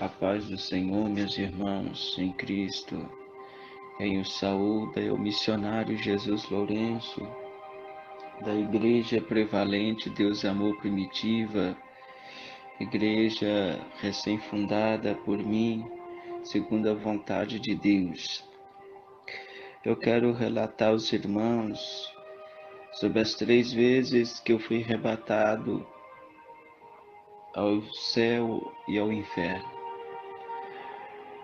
A paz do Senhor, meus irmãos em Cristo. Quem o saúda é o missionário Jesus Lourenço, da Igreja Prevalente Deus Amor Primitiva, igreja recém-fundada por mim, segundo a vontade de Deus. Eu quero relatar aos irmãos sobre as 3 vezes que eu fui arrebatado ao céu e ao inferno.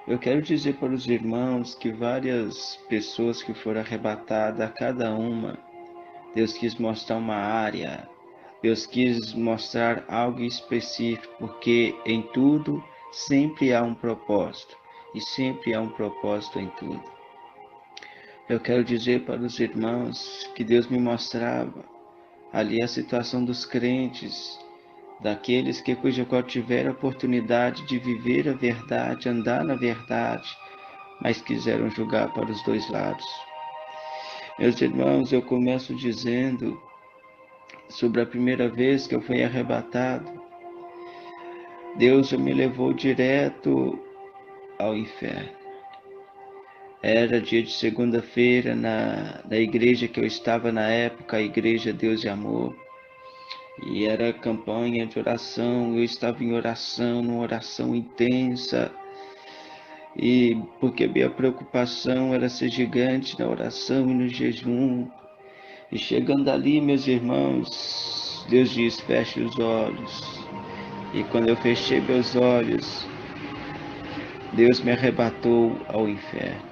Eu quero dizer para os irmãos que várias pessoas que foram arrebatadas, a cada uma, Deus quis mostrar uma área, Deus quis mostrar algo específico, porque em tudo sempre há um propósito, e sempre há um propósito em tudo. Eu quero dizer para os irmãos que Deus me mostrava ali a situação dos crentes, daqueles que cuja qual tiveram a oportunidade de viver a verdade, andar na verdade, mas quiseram julgar para os dois lados. Meus irmãos, eu começo dizendo sobre a primeira vez que eu fui arrebatado. Deus já me levou direto ao inferno. Era dia de segunda-feira na igreja que eu estava na época, a Igreja Deus e Amor. E era campanha de oração, eu estava em oração, numa oração intensa. E porque minha preocupação era ser gigante na oração e no jejum. E chegando ali, meus irmãos, Deus diz, feche os olhos. E quando eu fechei meus olhos, Deus me arrebatou ao inferno.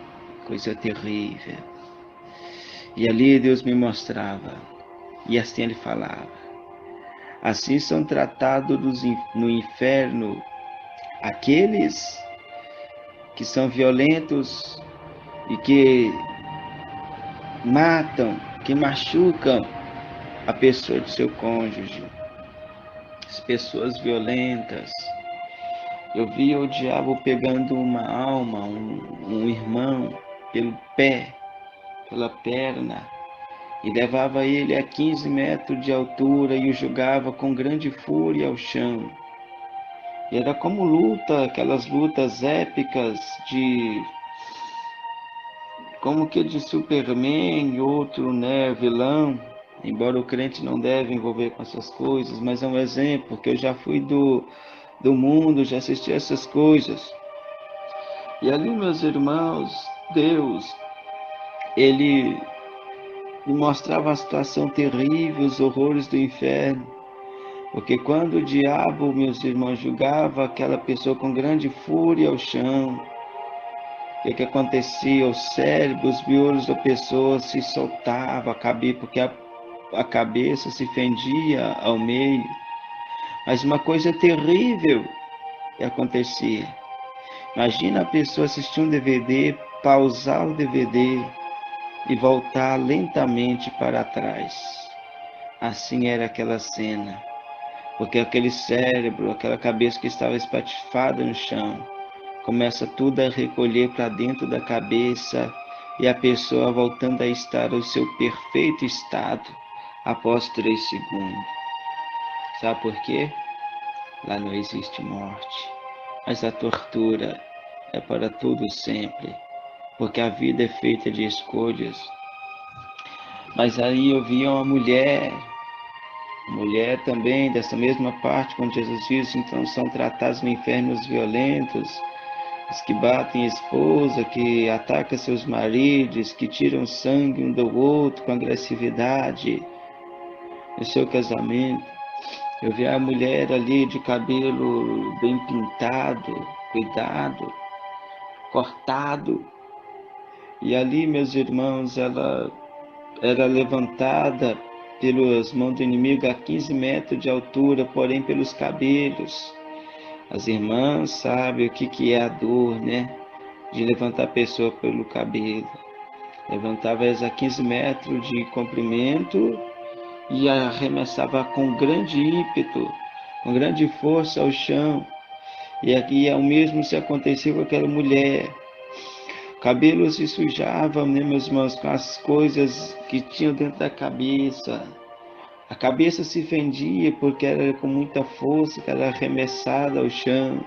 Coisa terrível. E ali Deus me mostrava. E assim Ele falava. Assim são tratados no inferno aqueles que são violentos e que matam, que machucam a pessoa do seu cônjuge. As pessoas violentas. Eu via o diabo pegando uma alma, um irmão, pelo pé, pela perna, e levava ele a 15 metros de altura e o jogava com grande fúria ao chão. E era como luta, aquelas lutas épicas como que de Superman, outro, né, vilão. Embora o crente não deve envolver com essas coisas, mas é um exemplo, porque eu já fui do mundo, já assisti essas coisas. E ali, meus irmãos, Deus, Ele me mostrava a situação terrível, os horrores do inferno. Porque quando o diabo, meus irmãos, julgava aquela pessoa com grande fúria ao chão, o que acontecia? O cérebro, os miolos da pessoa se soltavam, porque a cabeça se fendia ao meio. Mas uma coisa terrível acontecia. Imagina a pessoa assistir um DVD, pausar o DVD e voltar lentamente para trás. Assim era aquela cena, porque aquele cérebro, aquela cabeça que estava espatifada no chão, começa tudo a recolher para dentro da cabeça e a pessoa voltando a estar ao seu perfeito estado após 3 segundos. Sabe por quê? Lá não existe morte, mas a tortura é para todo sempre, porque a vida é feita de escolhas. Mas aí eu vi uma mulher também dessa mesma parte, quando Jesus diz, então são tratados no inferno os violentos, os que batem a esposa, que atacam seus maridos, que tiram sangue um do outro com agressividade no seu casamento. Eu vi a mulher ali de cabelo bem pintado, cuidado, cortado. E ali, meus irmãos, ela era levantada pelas mãos do inimigo a 15 metros de altura, porém pelos cabelos. As irmãs sabem o que é a dor, né? De levantar a pessoa pelo cabelo. Levantava elas a 15 metros de comprimento e arremessava com grande ímpeto, com grande força ao chão. E aqui o mesmo se acontecia com aquela mulher. O cabelo se sujava, né, meus irmãos, com as coisas que tinham dentro da cabeça. A cabeça se fendia porque era com muita força que era arremessada ao chão.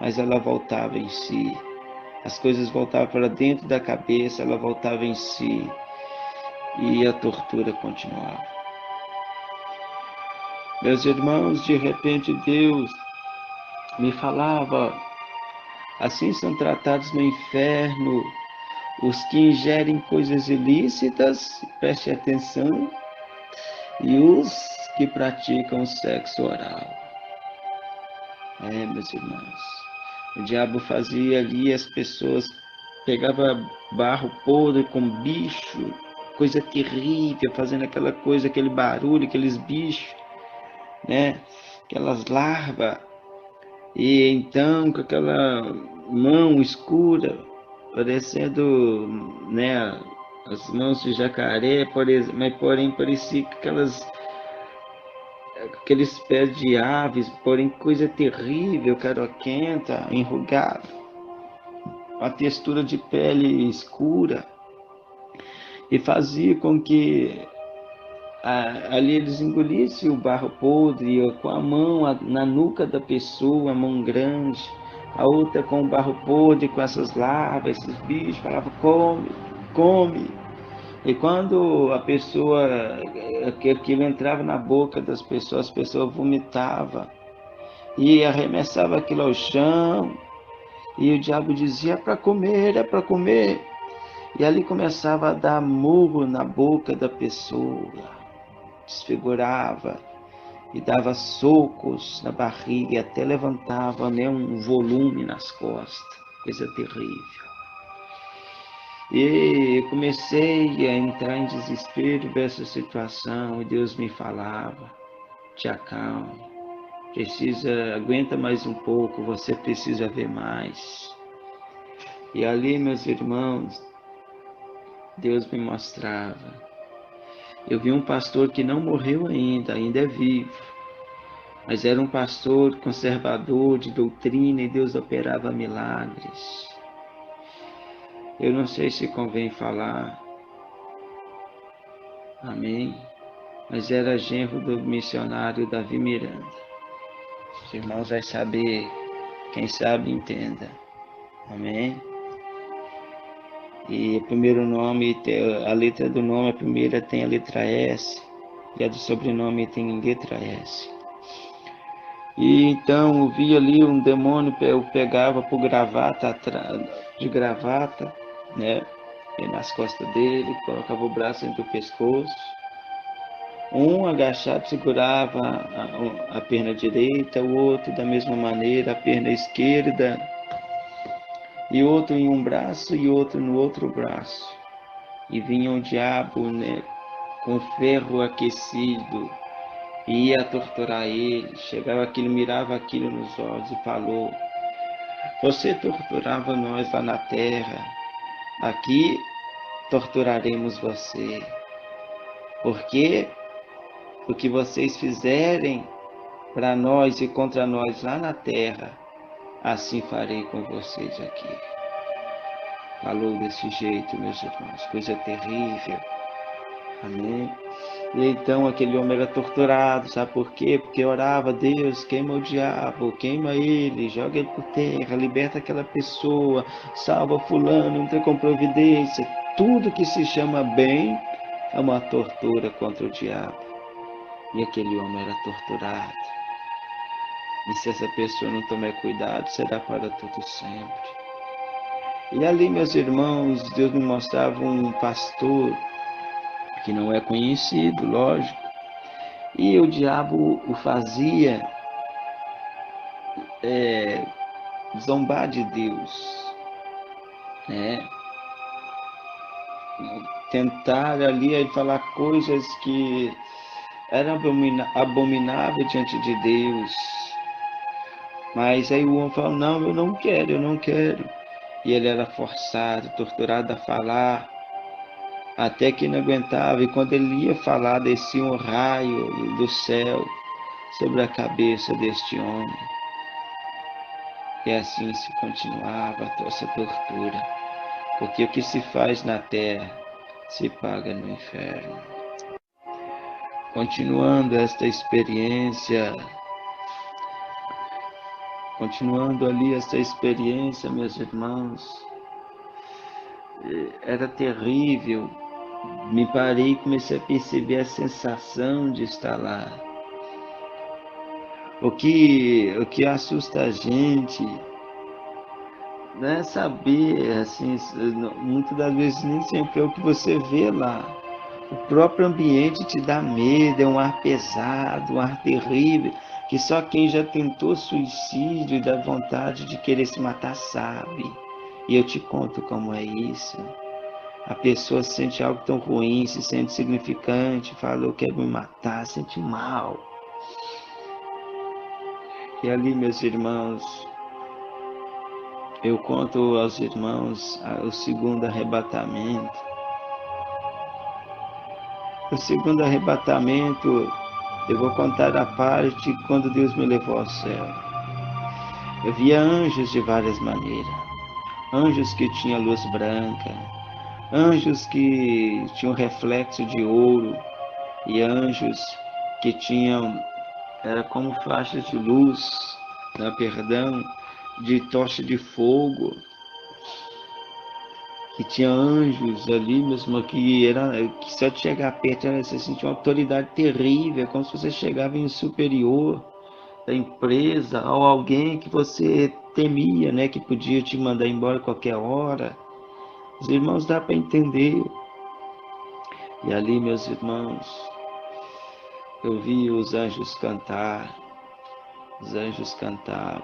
mas ela voltava em si. As coisas voltavam para dentro da cabeça, ela voltava em si e a tortura continuava. Meus irmãos, de repente Deus me falava: assim são tratados no inferno os que ingerem coisas ilícitas, preste atenção, e os que praticam sexo oral. Meus irmãos, o diabo fazia ali, as pessoas pegava barro podre com bicho, coisa terrível, fazendo aquela coisa, aquele barulho, aqueles bichos, né? Aquelas larvas, e então com aquela mão escura, parecendo, né, as mãos de jacaré, mas porém parecia aqueles pés de aves, porém coisa terrível, caroquenta, enrugada, uma textura de pele escura, e fazia com que ali eles engolissem o barro podre com a mão na nuca da pessoa, a mão grande, a outra com o barro podre, com essas larvas, esses bichos, falava: come, come. E quando a pessoa, aquilo entrava na boca das pessoas, as pessoas vomitavam e arremessava aquilo ao chão, e o diabo dizia: é para comer, é para comer. E ali começava a dar murro na boca da pessoa, desfigurava e dava socos na barriga e até levantava, né, um volume nas costas, coisa terrível. E comecei a entrar em desespero dessa situação, e Deus me falava: te acalme, aguenta mais um pouco, você precisa ver mais. E ali, meus irmãos, Deus me mostrava. Eu vi um pastor que não morreu ainda é vivo, mas era um pastor conservador de doutrina, e Deus operava milagres. Eu não sei se convém falar, amém? Mas era genro do missionário Davi Miranda. Os irmãos vão saber, quem sabe entenda, amém? E o primeiro nome, a letra do nome, a primeira tem a letra S, e a do sobrenome tem letra S. E então eu vi ali um demônio, eu pegava por gravata, de gravata, né, nas costas dele, colocava o braço entre o pescoço. Um agachado segurava a perna direita, o outro da mesma maneira, a perna esquerda, e outro em um braço e outro no outro braço. E vinha um diabo, né, com ferro aquecido, e ia torturar ele. Chegava aquilo, mirava aquilo nos olhos e falou: você torturava nós lá na terra, aqui torturaremos você, porque o que vocês fizerem para nós e contra nós lá na terra, assim farei com vocês aqui. Falou desse jeito, meus irmãos, coisa terrível, amém? E então aquele homem era torturado, sabe por quê? Porque orava: Deus, queima o diabo, queima ele, joga ele por terra, liberta aquela pessoa, salva fulano, entra com providência. Tudo que se chama bem é uma tortura contra o diabo. E aquele homem era torturado. E se essa pessoa não tomar cuidado, será para todo sempre. E ali, meus irmãos, Deus me mostrava um pastor que não é conhecido, lógico, e o diabo o fazia zombar de Deus, né? Tentar ali falar coisas que eram abomináveis diante de Deus. Mas aí o homem falou: não, eu não quero. E ele era forçado, torturado a falar, até que não aguentava. E quando ele ia falar, descia um raio do céu sobre a cabeça deste homem. E assim se continuava essa tortura, porque o que se faz na terra se paga no inferno. Continuando esta experiência, Continuando ali essa experiência, meus irmãos, era terrível. Me parei e comecei a perceber a sensação de estar lá. O que assusta a gente não é saber, assim, muitas das vezes nem sempre é o que você vê lá. O próprio ambiente te dá medo, é um ar pesado, um ar terrível, que só quem já tentou suicídio dá vontade de querer se matar sabe. E eu te conto como é isso. A pessoa sente algo tão ruim, se sente insignificante, fala, eu quero me matar, sente mal. E ali, meus irmãos, eu conto aos irmãos o segundo arrebatamento. O segundo arrebatamento, eu vou contar a parte quando Deus me levou ao céu. Eu via anjos de várias maneiras. Anjos que tinham luz branca, anjos que tinham reflexo de ouro, e anjos que tinham, era como faixas de luz, perdão, de tocha de fogo. E tinha anjos ali mesmo que só de chegar perto você sentia uma autoridade terrível, como se você chegava em um superior da empresa ou alguém que você temia, né, que podia te mandar embora a qualquer hora. Os irmãos, dá para entender. E ali, meus irmãos, eu vi os anjos cantar. Os anjos cantavam.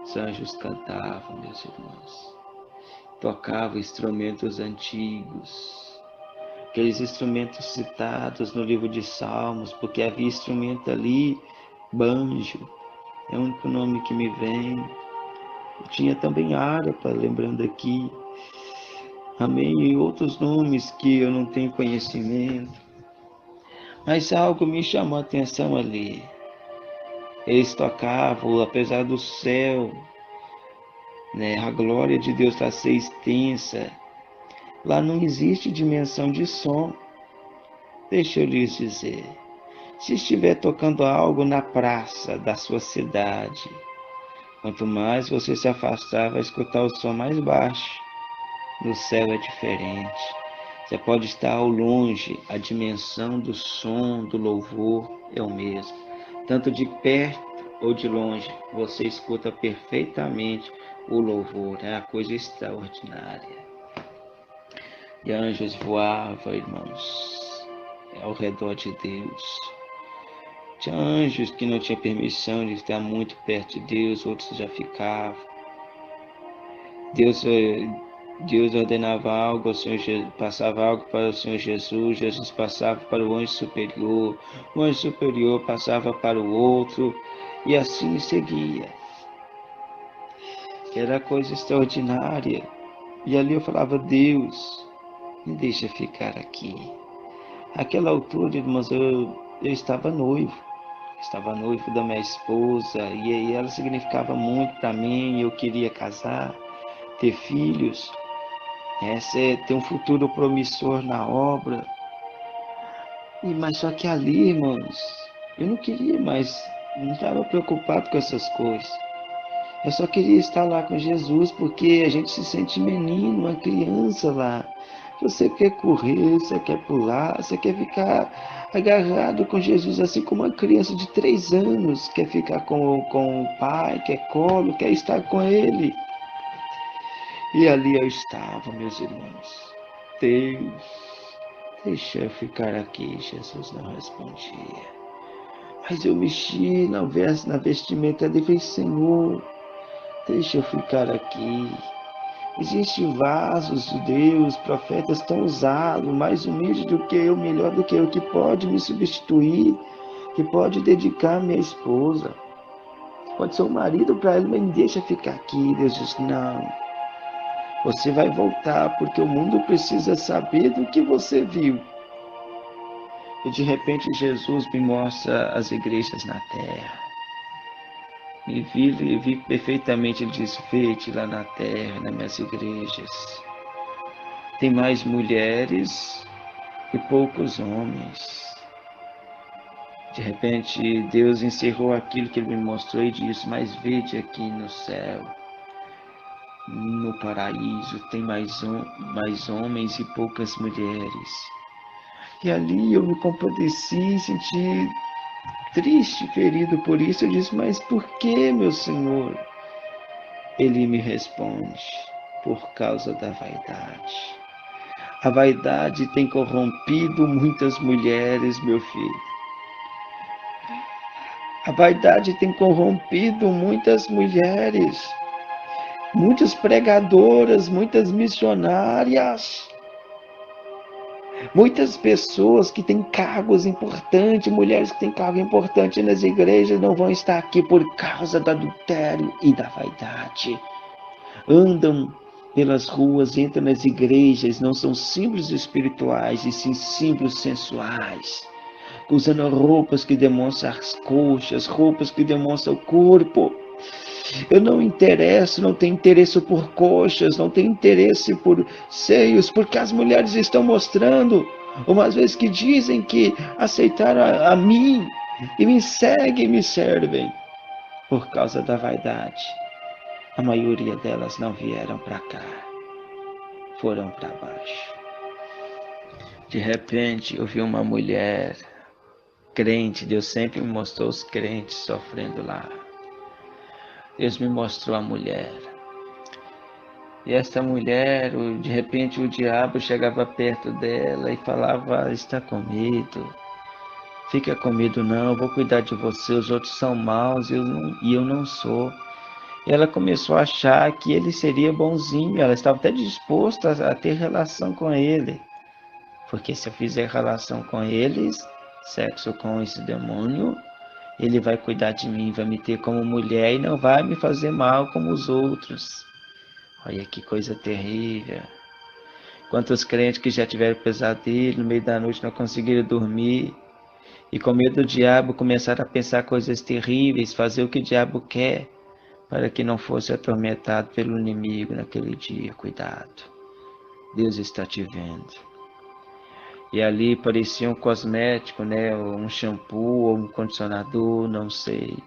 Os anjos cantavam, meus irmãos. Tocavam instrumentos antigos, aqueles instrumentos citados no livro de Salmos, porque havia instrumento ali, banjo, é o único nome que me vem. Tinha também harpa, lembrando aqui, amém, e outros nomes que eu não tenho conhecimento, mas algo me chamou a atenção ali. Eles tocavam, apesar do céu, né, a glória de Deus está ser extensa. Lá não existe dimensão de som. Deixa eu lhes dizer, se estiver tocando algo na praça da sua cidade, quanto mais você se afastar, vai escutar o som mais baixo. No céu é diferente. Você pode estar ao longe, a dimensão do som, do louvor é o mesmo. Tanto de perto ou de longe, você escuta perfeitamente o louvor. É uma coisa extraordinária. E anjos voavam, irmãos, ao redor de Deus. Tinha anjos que não tinham permissão de estar muito perto de Deus, outros já ficavam. Deus ordenava algo, o Senhor passava algo para o Senhor Jesus, Jesus passava para o anjo superior passava para o outro, e assim seguia. Era coisa extraordinária. E ali eu falava, Deus, me deixa ficar aqui. Àquela altura, irmãos, eu estava noivo da minha esposa, e aí ela significava muito para mim, eu queria casar, ter filhos, ter um futuro promissor na obra. Mas só que ali, irmãos, eu não queria mais, não estava preocupado com essas coisas. Eu só queria estar lá com Jesus, porque a gente se sente menino, uma criança lá. Você quer correr, você quer pular, você quer ficar agarrado com Jesus, assim como uma criança de 3 anos quer ficar com o pai, quer colo, quer estar com ele. E ali eu estava, meus irmãos. Deus, deixa eu ficar aqui. Jesus não respondia. Mas eu mexi na vestimenta dele, Senhor, deixa eu ficar aqui. Existem vasos de Deus, profetas tão usados, mais humilde do que eu, melhor do que eu, que pode me substituir, que pode dedicar minha esposa. Pode ser um marido para ela, mas me deixa ficar aqui. Deus diz, não. Você vai voltar, porque o mundo precisa saber do que você viu. E de repente Jesus me mostra as igrejas na terra. E vi perfeitamente, ele diz, vede lá na terra, nas minhas igrejas. Tem mais mulheres e poucos homens. De repente, Deus encerrou aquilo que ele me mostrou e disse: mas vede aqui no céu, no paraíso, tem mais homens e poucas mulheres. E ali eu me compadeci, senti triste, ferido por isso. Eu disse: mas por que, meu Senhor? Ele me responde: por causa da vaidade. A vaidade tem corrompido muitas mulheres, meu filho. A vaidade tem corrompido muitas mulheres, muitas pregadoras, muitas missionárias, muitas pessoas que têm cargos importantes, mulheres que têm cargo importante nas igrejas, não vão estar aqui por causa do adultério e da vaidade. Andam pelas ruas, entram nas igrejas, não são símbolos espirituais, e sim símbolos sensuais, usando roupas que demonstram as coxas, roupas que demonstram o corpo. Eu não tenho interesse por coxas, não tenho interesse por seios, porque as mulheres estão mostrando, umas vezes que dizem que aceitaram a mim e me seguem e me servem por causa da vaidade. A maioria delas não vieram para cá, foram para baixo. De repente eu vi uma mulher crente, Deus sempre me mostrou os crentes sofrendo lá. Deus me mostrou a mulher. E essa mulher, de repente o diabo chegava perto dela e falava: está com medo, fica com medo não, eu vou cuidar de você, os outros são maus e eu não sou. E ela começou a achar que ele seria bonzinho, ela estava até disposta a ter relação com ele. Porque se eu fizer relação com eles, sexo com esse demônio, ele vai cuidar de mim, vai me ter como mulher e não vai me fazer mal como os outros. Olha que coisa terrível. Quantos crentes que já tiveram pesadelo, no meio da noite não conseguiram dormir, e com medo do diabo começaram a pensar coisas terríveis, fazer o que o diabo quer, para que não fosse atormentado pelo inimigo naquele dia. Cuidado, Deus está te vendo. E ali parecia um cosmético, né? Um shampoo ou um condicionador, não sei.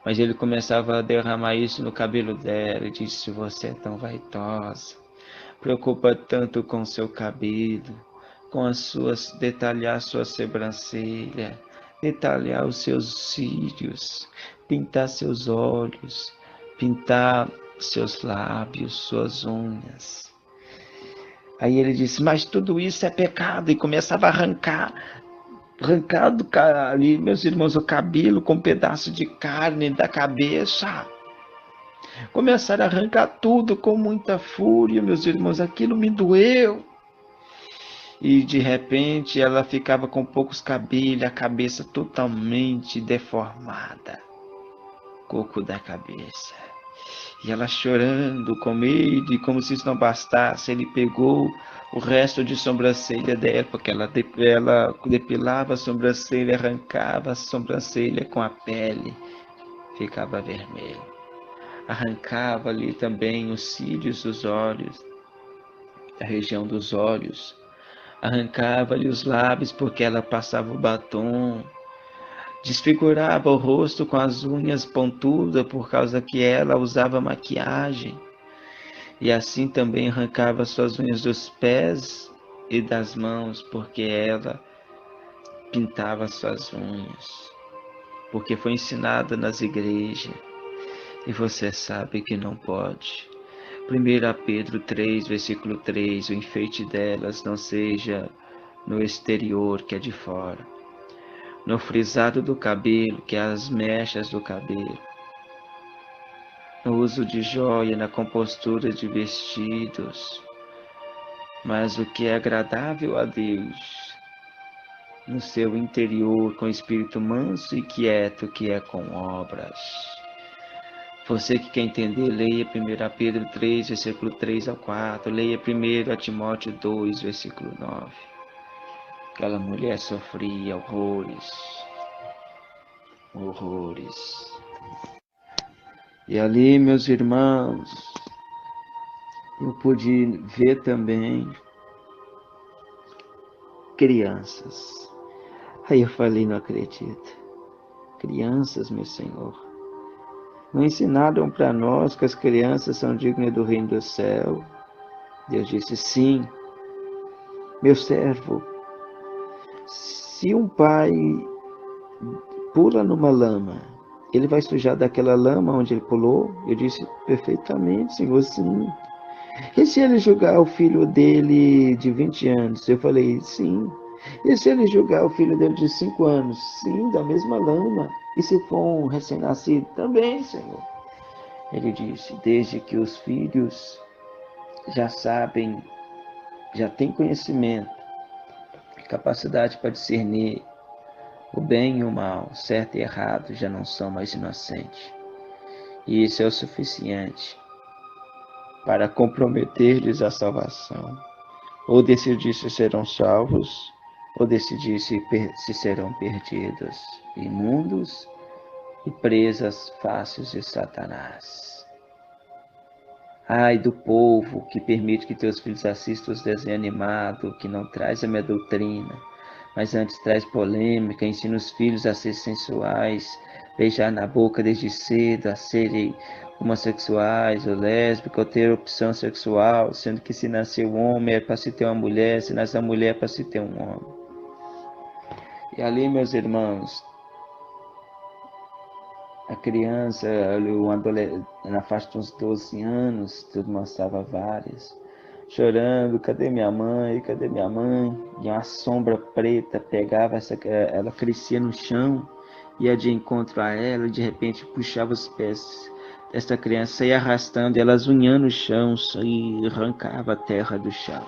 Mas ele começava a derramar isso no cabelo dela e disse: você é tão vaidosa, preocupa tanto com seu cabelo, com detalhar sua sobrancelha, detalhar os seus cílios, pintar seus olhos, pintar seus lábios, suas unhas. Aí ele disse: mas tudo isso é pecado, e começava a arrancar ali, meus irmãos, o cabelo com um pedaço de carne da cabeça. Começaram a arrancar tudo com muita fúria, meus irmãos, aquilo me doeu. E de repente ela ficava com poucos cabelos, a cabeça totalmente deformada, coco da cabeça. E ela chorando com medo, e como se isso não bastasse, ele pegou o resto de sobrancelha dela, porque ela depilava a sobrancelha, arrancava a sobrancelha com a pele, ficava vermelho. Arrancava ali também os cílios dos olhos, a região dos olhos. Arrancava-lhe os lábios, porque ela passava o batom. Desfigurava o rosto com as unhas pontudas, por causa que ela usava maquiagem. E assim também arrancava suas unhas dos pés e das mãos, porque ela pintava suas unhas. Porque foi ensinada nas igrejas. E você sabe que não pode. 1 Pedro 3, versículo 3, o enfeite delas não seja no exterior, que é de fora, no frisado do cabelo, que é as mechas do cabelo, no uso de joia, na compostura de vestidos, mas o que é agradável a Deus, no seu interior, com espírito manso e quieto, que é com obras. Você que quer entender, leia 1 Pedro 3, versículo 3 ao 4. Leia 1 Timóteo 2, versículo 9. Aquela mulher sofria horrores. Horrores. E ali, meus irmãos, eu pude ver também crianças. Aí eu falei, não acredito. Crianças, meu Senhor, não ensinaram para nós que as crianças são dignas do reino do céu? Deus disse, sim, meu servo, se um pai pula numa lama, ele vai sujar daquela lama onde ele pulou? Eu disse, perfeitamente, Senhor, sim. E se ele julgar o filho dele de 20 anos? Eu falei, sim. E se ele julgar o filho dele de 5 anos? Sim, da mesma lama. E se for um recém-nascido? Também, Senhor. Ele disse, desde que os filhos já sabem, já têm conhecimento, capacidade para discernir o bem e o mal, certo e errado, já não são mais inocentes. E isso é o suficiente para comprometer-lhes a salvação. Ou decidir se serão salvos, ou decidir se serão perdidos, imundos e presas fáceis de Satanás. Ai do povo que permite que teus filhos assistam os desenhos animados, que não traz a minha doutrina, mas antes traz polêmica, ensina os filhos a ser sensuais, beijar na boca desde cedo, a serem homossexuais ou lésbicas, ou ter opção sexual, sendo que se nasceu homem é para se ter uma mulher, se nascer mulher é para se ter um homem. E ali, meus irmãos, a criança, o adolescente, na faixa de uns 12 anos, tudo mostrava várias, chorando, cadê minha mãe, cadê minha mãe? E uma sombra preta pegava, ela crescia no chão, ia de encontro a ela, e de repente puxava os pés dessa criança, ia arrastando, ela zunhando o chão, e arrancava a terra do chão.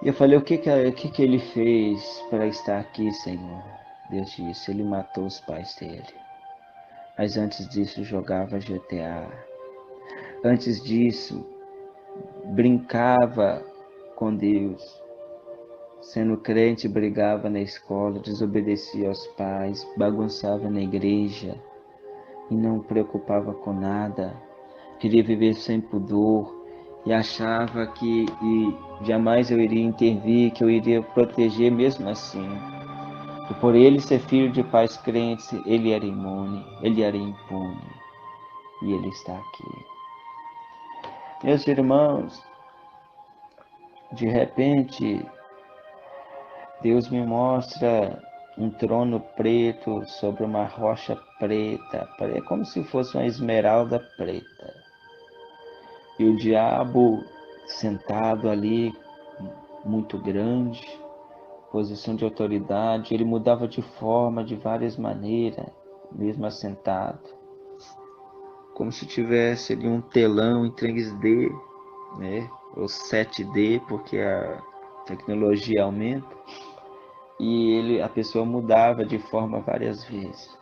E eu falei, o que ele fez para estar aqui, Senhor? Deus disse, ele matou os pais dele. Mas antes disso jogava GTA. Antes disso brincava com Deus. Sendo crente, brigava na escola, desobedecia aos pais, bagunçava na igreja e não preocupava com nada. Queria viver sem pudor e achava que jamais eu iria intervir, que eu iria proteger mesmo assim. E por ele ser filho de pais crentes, ele era imune, ele era impune. E ele está aqui. Meus irmãos, de repente, Deus me mostra um trono preto sobre uma rocha preta. É como se fosse uma esmeralda preta. E o diabo sentado ali, muito grande, posição de autoridade, ele mudava de forma de várias maneiras, mesmo assentado. Como se tivesse ali um telão em 3D, né? Ou 7D, porque a tecnologia aumenta. E a pessoa mudava de forma várias vezes.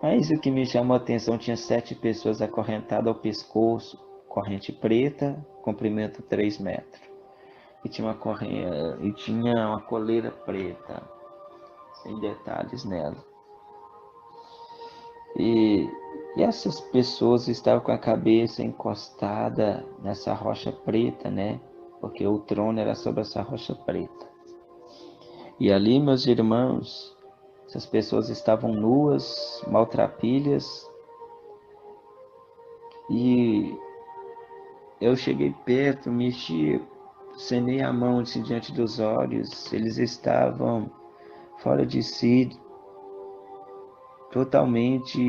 Mas o que me chamou a atenção, tinha 7 pessoas acorrentadas ao pescoço, corrente preta, comprimento 3 metros. E tinha uma coleira preta, sem detalhes nela. E essas pessoas estavam com a cabeça encostada nessa rocha preta, né? Porque o trono era sobre essa rocha preta. E ali, meus irmãos, essas pessoas estavam nuas, maltrapilhas, e eu cheguei perto, mexi, cenei a mão assim, diante dos olhos, eles estavam fora de si, totalmente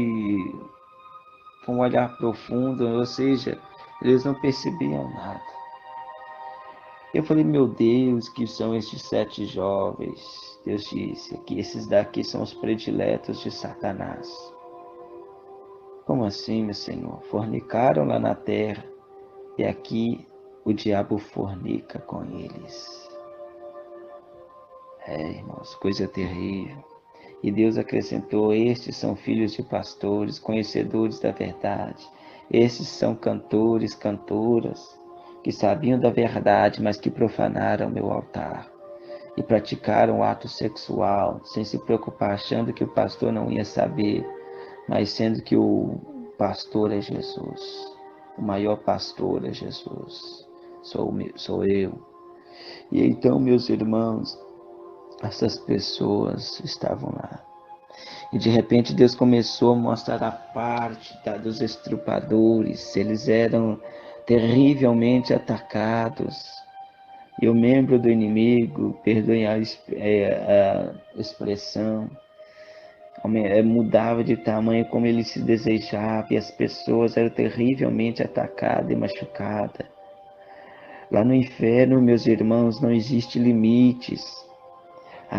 com um olhar profundo, ou seja, eles não percebiam nada. Eu falei, meu Deus, que são estes 7 jovens? Deus disse que esses daqui são os prediletos de Satanás. Como assim, meu Senhor? Fornicaram lá na terra e aqui o diabo fornica com eles. Irmãos, coisa terrível. E Deus acrescentou, estes são filhos de pastores, conhecedores da verdade. Estes são cantores, cantoras, que sabiam da verdade, mas que profanaram meu altar. E praticaram ato sexual, sem se preocupar, achando que o pastor não ia saber, mas sendo que o pastor é Jesus. O maior pastor é Jesus. Sou eu. E então, meus irmãos, essas pessoas estavam lá. E de repente Deus começou a mostrar a parte dos estrupadores. Eles eram terrivelmente atacados. E o membro do inimigo, perdoem a expressão, mudava de tamanho como ele se desejava, e as pessoas eram terrivelmente atacadas e machucadas. Lá no inferno, meus irmãos, não existe limites.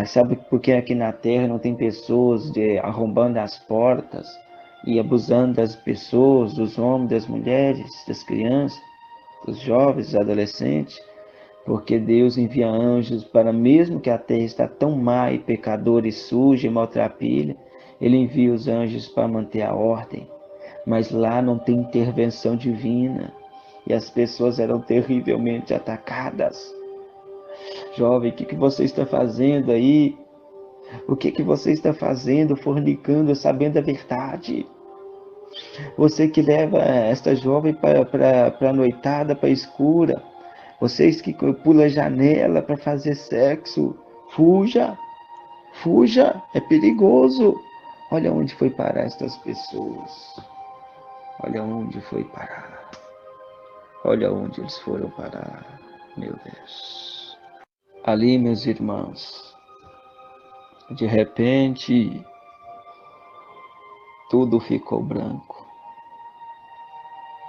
Sabe por que aqui na terra não tem pessoas arrombando as portas e abusando das pessoas, dos homens, das mulheres, das crianças, dos jovens, dos adolescentes? Porque Deus envia anjos para, mesmo que a terra está tão má e pecadora e suja e maltrapilha, Ele envia os anjos para manter a ordem. Mas lá não tem intervenção divina e as pessoas eram terrivelmente atacadas. Jovem, o que você está fazendo aí? O que você está fazendo, fornicando, sabendo a verdade? Você que leva esta jovem para a noitada, para a escura. Vocês que pulam a janela para fazer sexo. Fuja, fuja, é perigoso. Olha onde foi parar estas pessoas. Olha onde foi parar. Olha onde eles foram parar. Meu Deus. Ali, meus irmãos, de repente, tudo ficou branco.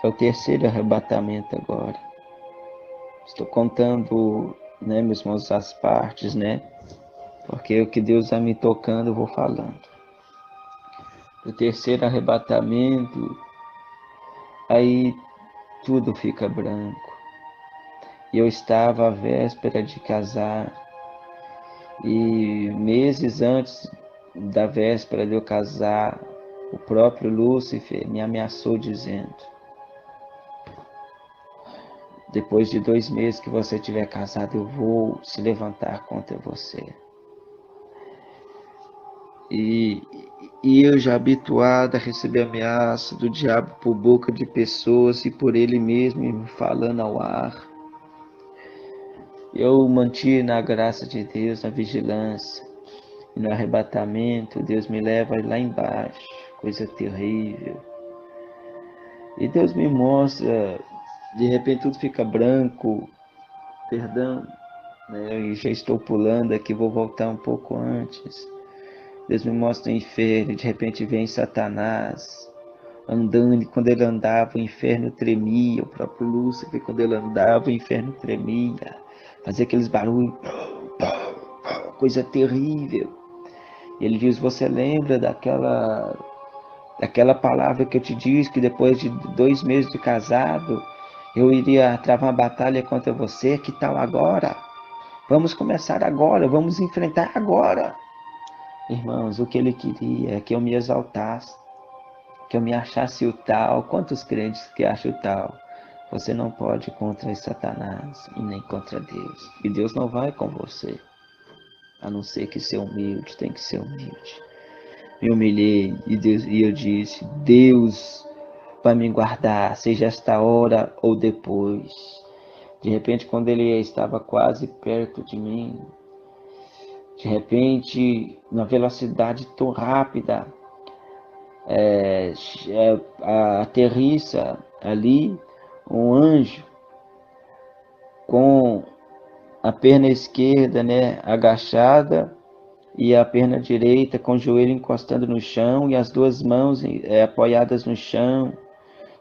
É o terceiro arrebatamento agora. Estou contando, meus irmãos, as partes, Porque o que Deus está me tocando, eu vou falando. O terceiro arrebatamento, aí tudo fica branco. E eu estava à véspera de casar. E meses antes da véspera de eu casar, o próprio Lúcifer me ameaçou dizendo: depois de 2 meses que você estiver casado, eu vou se levantar contra você. E eu já habituado a receber ameaça do diabo por boca de pessoas e por ele mesmo me falando ao ar. Eu mantive na graça de Deus, na vigilância. E no arrebatamento, Deus me leva lá embaixo, coisa terrível. E Deus me mostra, de repente tudo fica branco, perdão, eu já estou pulando aqui, vou voltar um pouco antes. Deus me mostra o inferno, de repente vem Satanás andando, e quando ele andava o inferno tremia, o próprio Lúcifer, quando ele andava o inferno tremia, fazia aqueles barulhos, coisa terrível. E ele diz: você lembra daquela palavra que eu te disse, que depois de 2 meses de casado, eu iria travar uma batalha contra você? Que tal agora? Vamos começar agora, vamos enfrentar agora. Irmãos, o que ele queria é que eu me exaltasse, que eu me achasse o tal. Quantos crentes que acham o tal? Você não pode ir contra Satanás e nem contra Deus. E Deus não vai com você. A não ser que ser humilde, tem que ser humilde. Me humilhei e eu disse: Deus vai me guardar, seja esta hora ou depois. De repente, quando ele estava quase perto de mim, de repente, na velocidade tão rápida, aterrissa ali um anjo com a perna esquerda, agachada, e a perna direita com o joelho encostando no chão e as 2 mãos apoiadas no chão.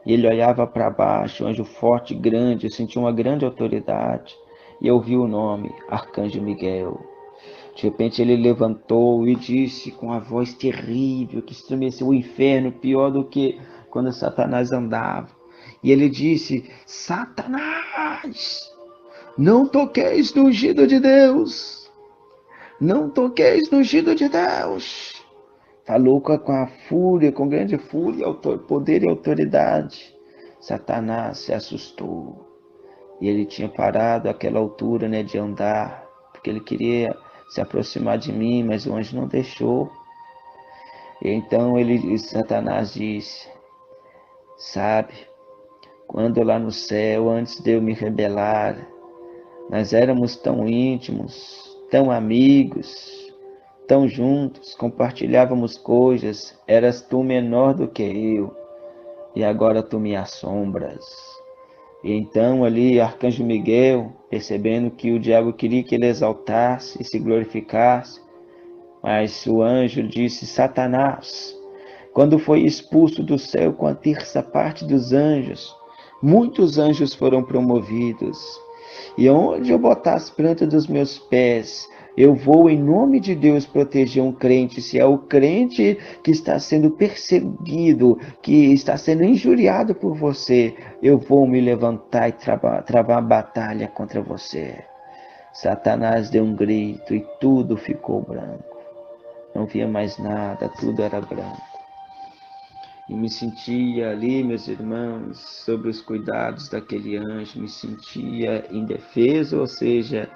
E ele olhava para baixo, um anjo forte, grande. Eu senti uma grande autoridade. E eu ouvi o nome, Arcanjo Miguel. De repente ele levantou e disse com a voz terrível que estremeceu o inferno, pior do que quando Satanás andava. E ele disse: Satanás, não toqueis no ungido de Deus. Não toqueis no ungido de Deus. Falou com a fúria, com grande fúria, poder e autoridade. Satanás se assustou. E ele tinha parado àquela altura, de andar, porque ele queria se aproximar de mim, mas o anjo não deixou. E então Satanás disse: sabe, quando lá no céu, antes de eu me rebelar, nós éramos tão íntimos, tão amigos, tão juntos, compartilhávamos coisas, eras tu menor do que eu, e agora tu me assombras. E então ali Arcanjo Miguel, percebendo que o diabo queria que ele exaltasse e se glorificasse, mas o anjo disse: Satanás, quando foi expulso do céu com a terça parte dos anjos, muitos anjos foram promovidos. E onde eu botar as plantas dos meus pés, eu vou em nome de Deus proteger um crente. Se é o crente que está sendo perseguido, que está sendo injuriado por você, eu vou me levantar e travar a batalha contra você. Satanás deu um grito e tudo ficou branco. Não via mais nada, tudo era branco. E me sentia ali, meus irmãos, sobre os cuidados daquele anjo, me sentia indefeso, ou seja,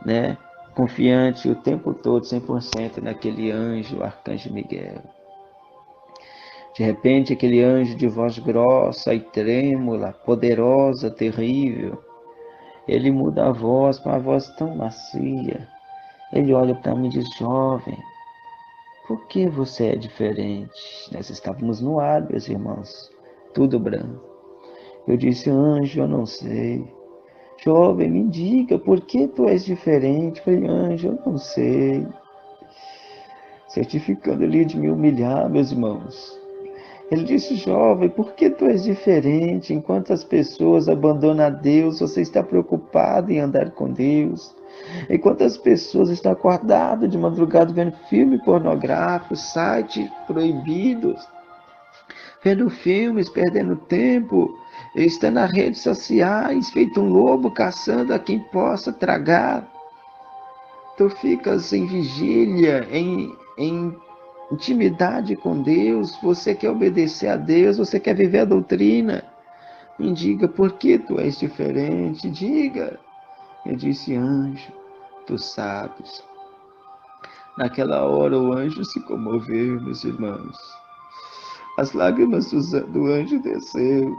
né, confiante o tempo todo, 100% naquele anjo, o Arcanjo Miguel. De repente, aquele anjo de voz grossa e trêmula, poderosa, terrível, ele muda a voz para uma voz tão macia. Ele olha para mim e diz: jovem, por que você é diferente? Nós estávamos no ar, meus irmãos, tudo branco. Eu disse: anjo, eu não sei. Jovem, me diga, por que tu és diferente? Eu falei: anjo, eu não sei. Certificando ali de me humilhar, meus irmãos. Ele disse: jovem, por que tu és diferente? Enquanto as pessoas abandonam a Deus, você está preocupado em andar com Deus. Enquanto as pessoas estão acordadas de madrugada vendo filme pornográfico, sites proibidos, vendo filmes, perdendo tempo, está nas redes sociais, feito um lobo caçando a quem possa tragar. Tu ficas em vigília, em intimidade com Deus, você quer obedecer a Deus, você quer viver a doutrina. Me diga, por que tu és diferente? Diga. Eu disse: anjo, tu sabes. Naquela hora o anjo se comoveu, meus irmãos. As lágrimas do anjo desceu.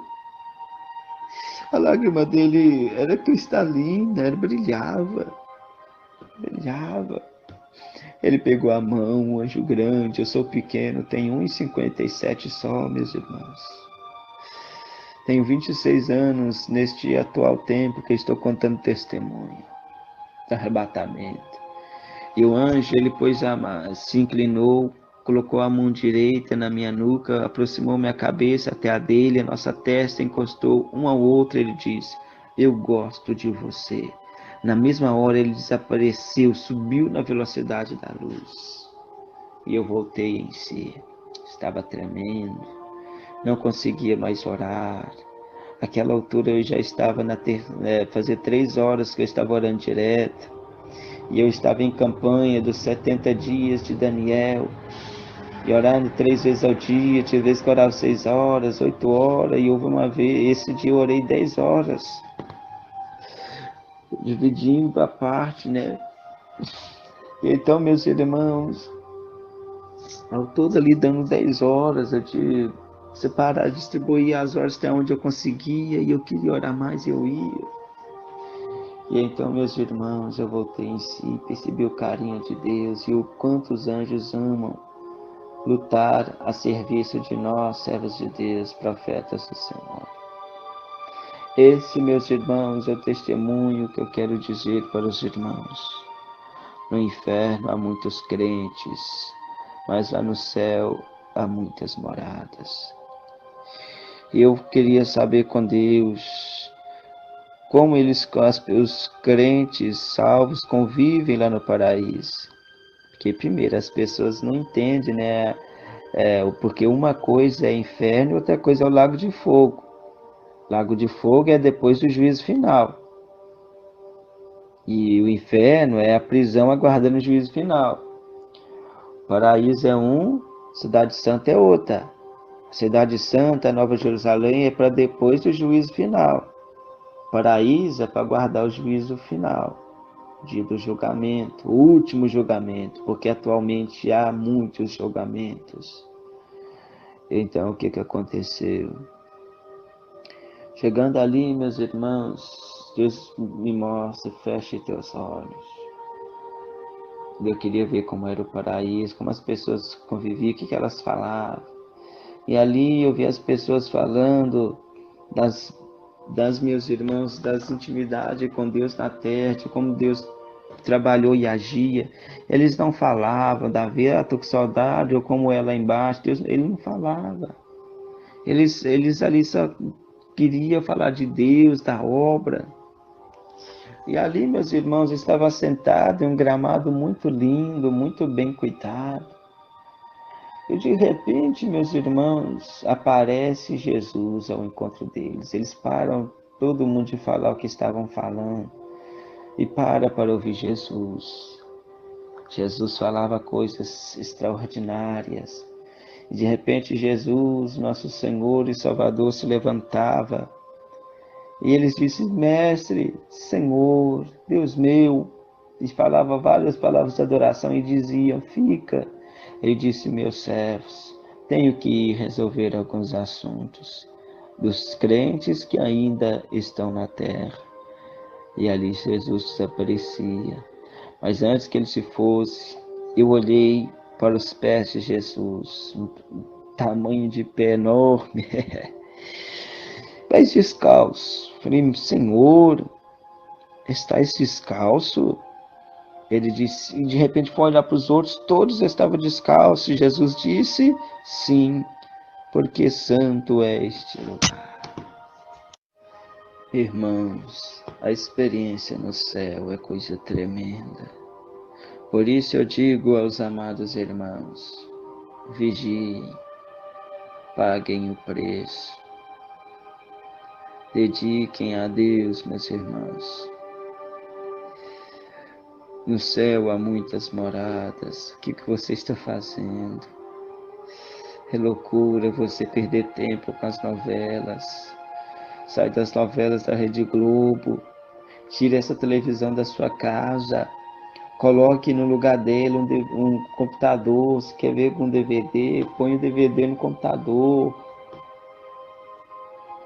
A lágrima dele era cristalina, brilhava. Brilhava. Ele pegou a mão, um anjo grande, eu sou pequeno, tenho 1,57 só, meus irmãos. Tenho 26 anos neste atual tempo que estou contando testemunho do arrebatamento. E o anjo, ele se inclinou, colocou a mão direita na minha nuca, aproximou minha cabeça até a dele, a nossa testa encostou um ao outro, ele disse: eu gosto de você. Na mesma hora ele desapareceu, subiu na velocidade da luz. E eu voltei em si. Estava tremendo, não conseguia mais orar. Naquela altura eu já estava fazer 3 horas que eu estava orando direto. E eu estava em campanha dos 70 dias de Daniel. E orando 3 vezes ao dia, tinha vezes que eu orava 6 horas, 8 horas. E houve uma vez, esse dia eu orei 10 horas. Dividindo a parte, né? Então, meus irmãos, ao todo ali dando 10 horas, eu tive separar, distribuir as horas até onde eu conseguia, e eu queria orar mais e eu ia. E então, meus irmãos, eu voltei em si, percebi o carinho de Deus e o quanto os anjos amam lutar a serviço de nós, servos de Deus, profetas do Senhor. Esse, meus irmãos, é o testemunho que eu quero dizer para os irmãos. No inferno há muitos crentes, mas lá no céu há muitas moradas. Eu queria saber com Deus como os crentes salvos convivem lá no paraíso. Porque primeiro as pessoas não entendem, né? Porque uma coisa é inferno e outra coisa é o lago de fogo. Lago de fogo é depois do juízo final. E o inferno é a prisão aguardando o juízo final. O paraíso é um, Cidade Santa é outra. A Cidade Santa, Nova Jerusalém, é para depois do juízo final. O paraíso é para guardar o juízo final, o dia do julgamento, o último julgamento, porque atualmente há muitos julgamentos. Então, o que aconteceu? Chegando ali, meus irmãos, Deus me mostra: feche teus olhos. Eu queria ver como era o paraíso, como as pessoas conviviam, o que elas falavam. E ali eu vi as pessoas falando das, das meus irmãos, das intimidades com Deus na terra, de como Deus trabalhou e agia. Eles não falavam, Davi, tô com saudade, ou como é lá embaixo. Deus, ele não falava. Eles ali só queriam falar de Deus, da obra. E ali, meus irmãos, estava sentado em um gramado muito lindo, muito bem cuidado. E de repente, meus irmãos, aparece Jesus ao encontro deles. Eles param, todo mundo de falar o que estavam falando, e para ouvir Jesus. Jesus falava coisas extraordinárias. E de repente, Jesus, nosso Senhor e Salvador, se levantava. E eles disseram, Mestre, Senhor, Deus meu. E falava várias palavras de adoração e diziam, fica. Ele disse, meus servos, tenho que ir resolver alguns assuntos dos crentes que ainda estão na terra. E ali Jesus desaparecia. Mas antes que ele se fosse, eu olhei para os pés de Jesus, um tamanho de pé enorme, pés descalços. Falei, Senhor, estás descalço? Ele disse, e de repente foi olhar para os outros, todos estavam descalços. E Jesus disse, sim, porque santo é este lugar. Irmãos, a experiência no céu é coisa tremenda. Por isso eu digo aos amados irmãos, vigiem, paguem o preço, dediquem a Deus, meus irmãos. No céu há muitas moradas, o que você está fazendo? É loucura você perder tempo com as novelas, sai das novelas da Rede Globo, tire essa televisão da sua casa, coloque no lugar dele um computador, se quer ver com DVD, põe o DVD no computador,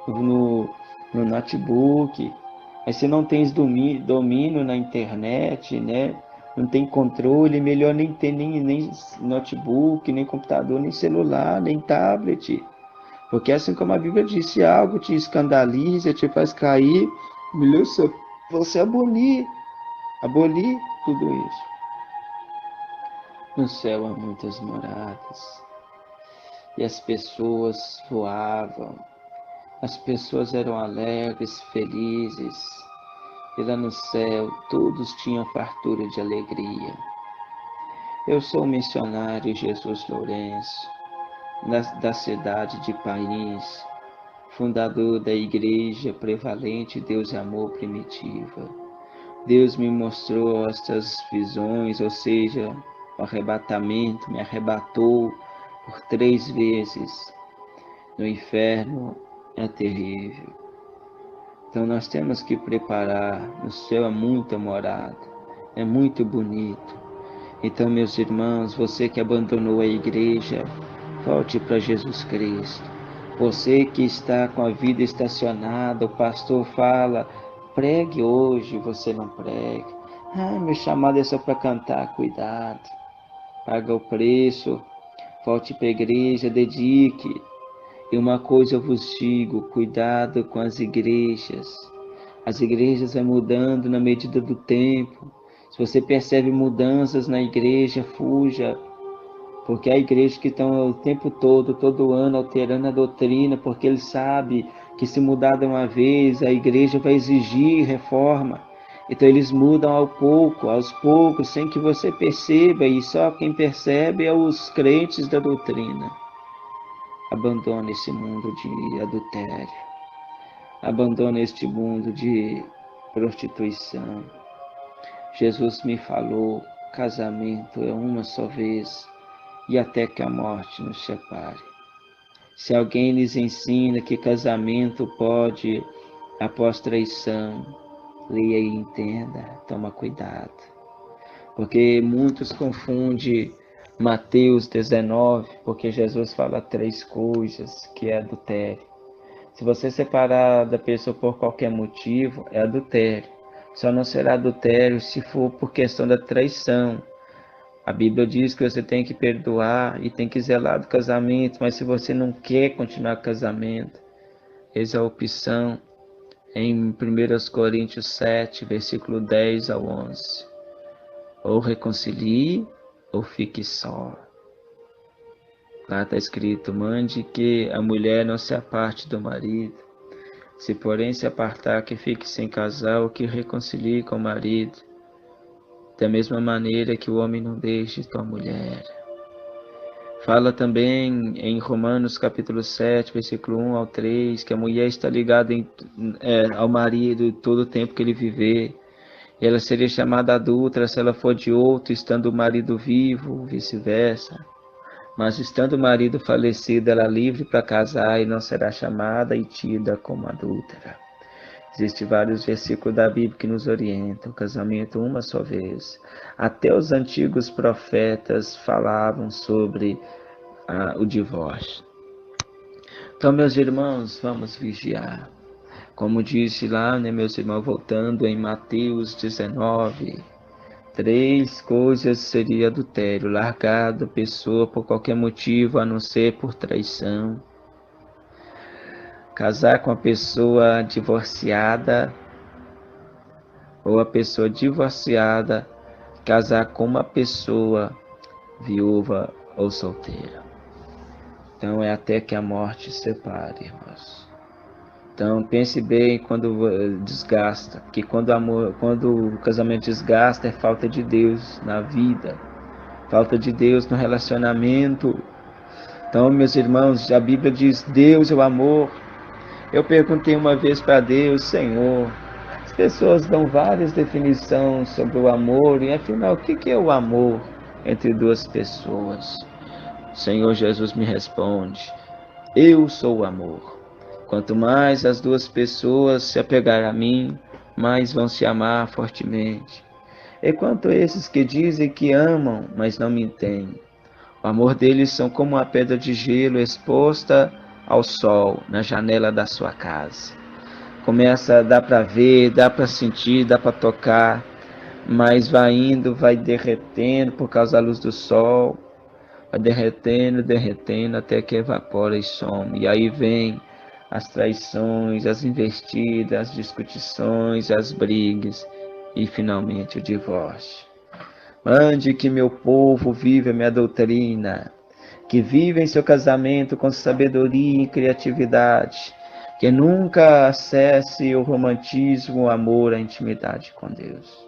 no notebook. Mas se não tens domínio na internet, né? Não tem controle, melhor nem ter nem notebook, nem computador, nem celular, nem tablet. Porque assim como a Bíblia diz, se algo te escandaliza, te faz cair, melhor você abolir tudo isso. No céu há muitas moradas. E as pessoas voavam. As pessoas eram alegres, felizes. E lá no céu todos tinham fartura de alegria. Eu sou o missionário Jesus Lourenço, da cidade de País, fundador da Igreja Prevalente Deus e Amor Primitiva. Deus me mostrou estas visões, ou seja, o arrebatamento, me arrebatou por 3 vezes. No inferno é terrível. Então nós temos que preparar, no céu há muita morada, é muito bonito. Então, meus irmãos, você que abandonou a igreja, volte para Jesus Cristo. Você que está com a vida estacionada, o pastor fala, pregue hoje, você não prega. Ah, meu chamado é só para cantar, cuidado. Paga o preço, volte para a igreja, dedique. E uma coisa eu vos digo, cuidado com as igrejas. As igrejas vão mudando na medida do tempo. Se você percebe mudanças na igreja, fuja. Porque há igrejas que estão o tempo todo ano, alterando a doutrina, porque eles sabem que se mudar de uma vez, a igreja vai exigir reforma. Então eles mudam aos poucos, sem que você perceba, e só quem percebe é os crentes da doutrina. Abandone esse mundo de adultério. Abandone este mundo de prostituição. Jesus me falou, casamento é uma só vez e até que a morte nos separe. Se alguém lhes ensina que casamento pode após traição, leia e entenda, toma cuidado. Porque muitos confundem Mateus 19, porque Jesus fala 3 coisas, que é adultério. Se você separar da pessoa por qualquer motivo, é adultério. Só não será adultério se for por questão da traição. A Bíblia diz que você tem que perdoar e tem que zelar do casamento, mas se você não quer continuar com o casamento, eis a opção em 1 Coríntios 7, versículo 10 ao 11. Ou reconcilie ou fique só. Lá está escrito: mande que a mulher não se aparte do marido. Se porém se apartar, que fique sem casal, que reconcilie com o marido. Da mesma maneira que o homem não deixe sua mulher. Fala também em Romanos capítulo 7, versículo 1 ao 3, que a mulher está ligada ao marido todo o tempo que ele viver. Ela seria chamada adúltera se ela for de outro, estando o marido vivo, vice-versa. Mas estando o marido falecido, ela é livre para casar e não será chamada e tida como adúltera. Existem vários versículos da Bíblia que nos orientam: o casamento uma só vez. Até os antigos profetas falavam sobre o divórcio. Então, meus irmãos, vamos vigiar. Como disse lá, meus irmãos, voltando em Mateus 19, 3 coisas seria adultério: largado pessoa por qualquer motivo, a não ser por traição. Casar com a pessoa divorciada, ou a pessoa divorciada casar com uma pessoa viúva ou solteira. Então é até que a morte separe, irmãos. Então pense bem quando desgasta, que quando o casamento desgasta é falta de Deus na vida, falta de Deus no relacionamento. Então, meus irmãos, a Bíblia diz: Deus é o amor. Eu perguntei uma vez para Deus: Senhor, as pessoas dão várias definições sobre o amor, e afinal, o que é o amor entre duas pessoas? O Senhor Jesus me responde: eu sou o amor. Quanto mais as duas pessoas se apegarem a mim, mais vão se amar fortemente. E quanto a esses que dizem que amam, mas não me entendem, o amor deles são como uma pedra de gelo exposta ao sol na janela da sua casa. Dá para ver, dá para sentir, dá para tocar, mas vai indo, vai derretendo por causa da luz do sol, vai derretendo, derretendo, até que evapora e some. E aí vem as traições, as investidas, as discussões, as brigas e finalmente o divórcio. Mande que meu povo viva a minha doutrina, que viva em seu casamento com sabedoria e criatividade, que nunca acesse o romantismo, o amor, a intimidade com Deus.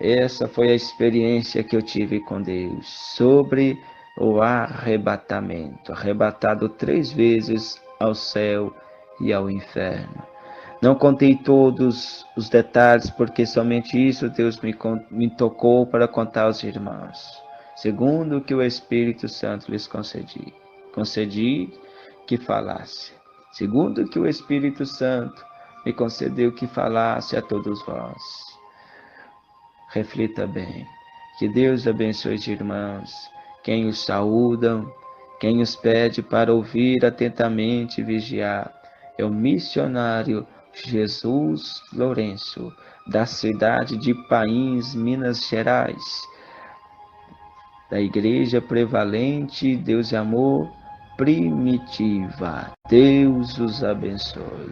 Essa foi a experiência que eu tive com Deus sobre o arrebatamento, arrebatado 3 vezes ao céu e ao inferno. Não contei todos os detalhes, porque somente isso Deus me tocou para contar aos irmãos, segundo o que o Espírito Santo lhes concedi. Concedi que falasse, segundo o que o Espírito Santo me concedeu que falasse a todos vós. Reflita bem. Que Deus abençoe os irmãos, quem os saúdam, quem os pede para ouvir atentamente e vigiar. É o missionário Jesus Lourenço, da cidade de Pains, Minas Gerais, da Igreja Prevalente Deus e Amor Primitiva. Deus os abençoe.